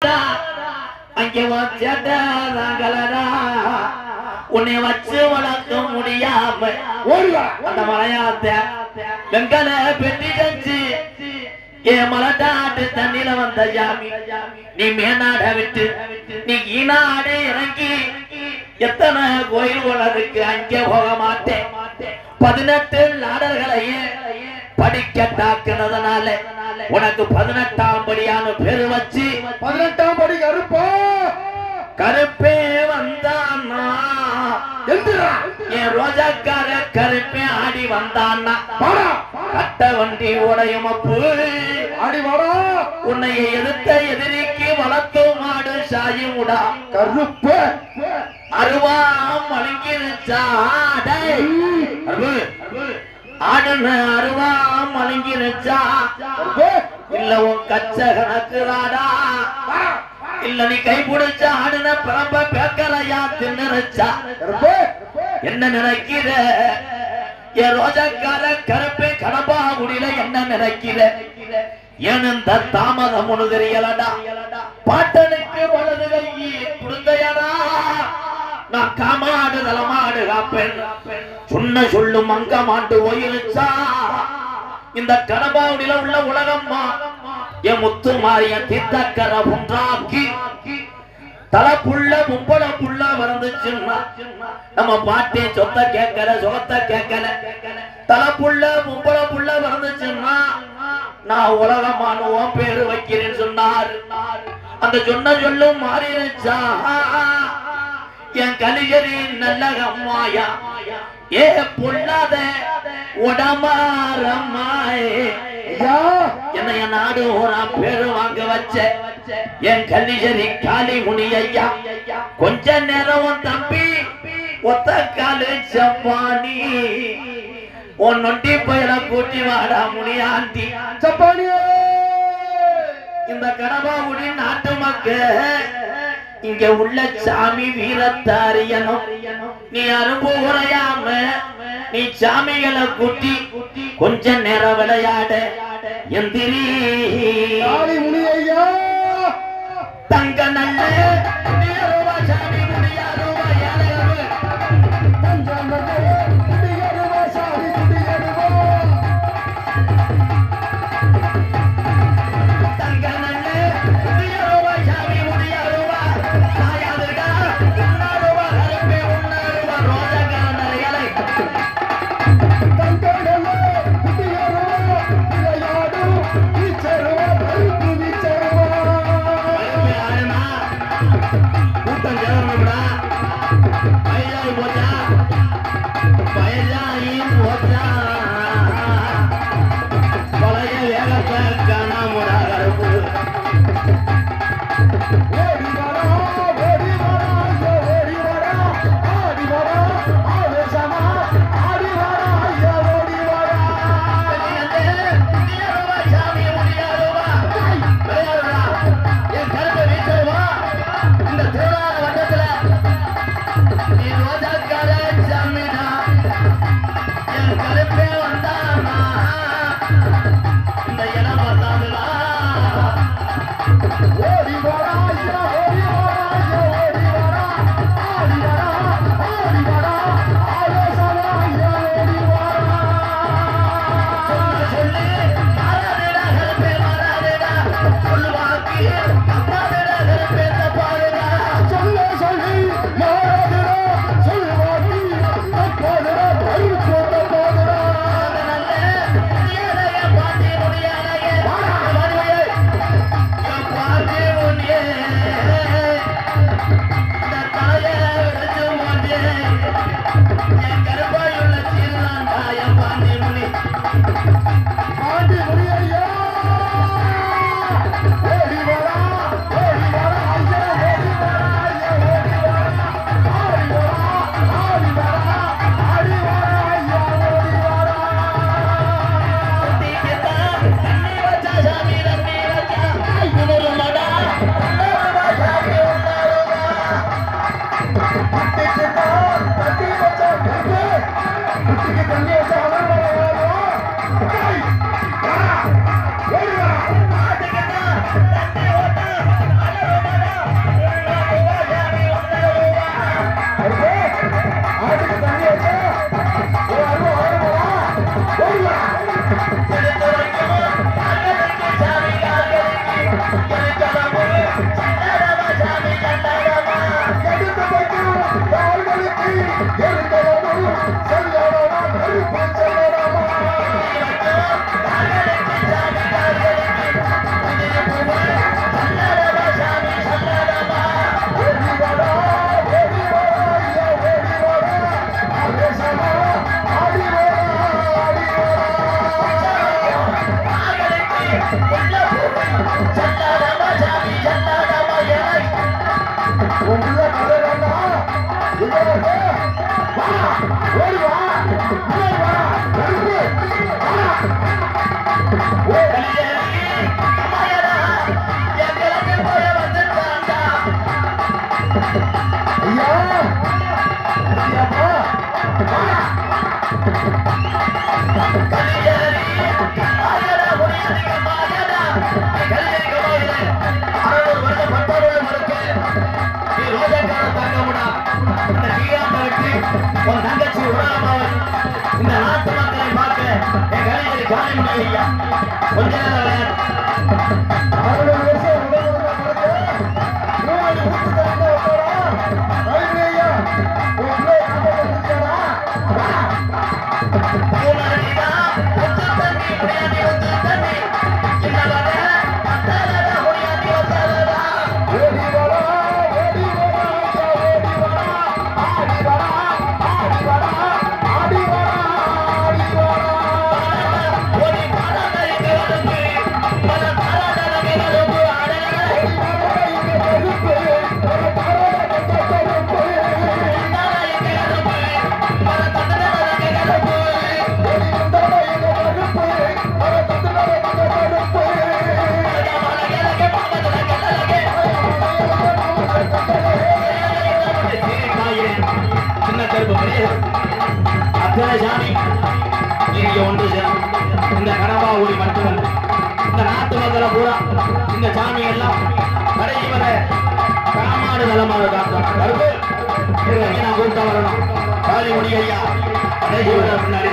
அங்கே வச்சடா உன்னை வச்சு வளர்க்க முடியாம அந்த மலையாளத்தை வெங்கல பெட்டி செஞ்சு என் மலட்டாட்டு தண்ணில வந்த ஜாமி நீ மேனாட விட்டு நீ ஈனாடே இறங்கி எத்தனை கோயில் இருக்கு அங்கே போக மாட்டேன் 18 நாடர்களையே படிக்கட்டாக்குனதுனால உனக்கு 18ஆம் படியான பேரு வச்சு 18ஆம் படி கருப்பே வந்தான்னா என் ரோஜாக்கார கருப்பே ஆடி வந்தான்னா கட்ட வண்டி உடையும் அப்பு ஆடி வாடா உன்னை எதிர்த்த எதிரிக்கு வளர்த்து மாடு சாயும் உடா கருப்பு அருவா மழுங்கிருச்சா ஆடுன அருவா மழுங்கிருச்சா இல்ல உன் கச்ச கணக்குறாடா இல்ல நீ கை பிடிச்ச ஆடுன பிரம்ப பேக்கலையா தின்னுச்சா என்ன நினைக்கிற என் ரோஜாக்கார கருப்பை கடம்பா குடியில என்ன நினைக்கிற ஏன் இந்த தாமதம் ஒண்ணு தெரியலடா பாட்டனுக்கு வலது கையை குடுந்தையடா நான் காமாடு தலமாடு காப்பேன் சொன்ன சொல்லும் அங்க மாண்டு போயிருச்சா இந்த கடம்பாவுடியில உள்ள உலகம்மா என் முத்து மாறிய தீர்த்தக்கர ஒன்றாக்கி தலைப்புள்ள மும்பள புள்ள வந்துச்சுன்னா நம்ம பாட்டே சொத்த கேட்கல சுகத்தை கேட்கல தலைப்புள்ள மும்பள புள்ள வந்துச்சுன்னா நான் உலகமானுவோம் பேரு வைக்கிறேன்னு சொன்னார் அந்த சொன்ன சொல்லும் மாறிடுச்சா என் கலிகரி நல்ல அம்மாயா ஏ பொல்லாத உடமாரம்மாயே என்னைய நாடு ஒரு பேரு வாங்க வச்ச என் கல்லிசரி காளி முனி ஐயா கொஞ்ச நேரம் தம்பி ஒத்த காலு சப்பானி உன் நொண்டி பயில கூட்டி வாடா முனியாண்டி சப்பானி இந்த கடபாவுடி நாட்டு மக்கள் இங்க உள்ள சாமி வீரத்தாரியனும் நீ அரும்பு உரையாம நீ சாமிகளை கூட்டி கொஞ்ச நேரம் விளையாட எந்திரி தங்க நல்ல சாமி பாண்டி முனியா தங்கச்சி உலகமாவன் இந்த நாட்டு மக்களை பார்க்க என் கலைஞரை காண முடியலையா கொஞ்ச நேரம் சாமி நீங்க ஒன்று சேரும் இந்த கடம்பா ஊழி மட்டுமல்ல இந்த நாட்டு மக்களை பூரா இந்த சாமி எல்லாம் கடைசி வர காமாடு நலமாக காத்தோம் கருப்பு நான் கூப்பிட்ட வரணும் காலி மொழி ஐயா கடைசி வர முன்னாடி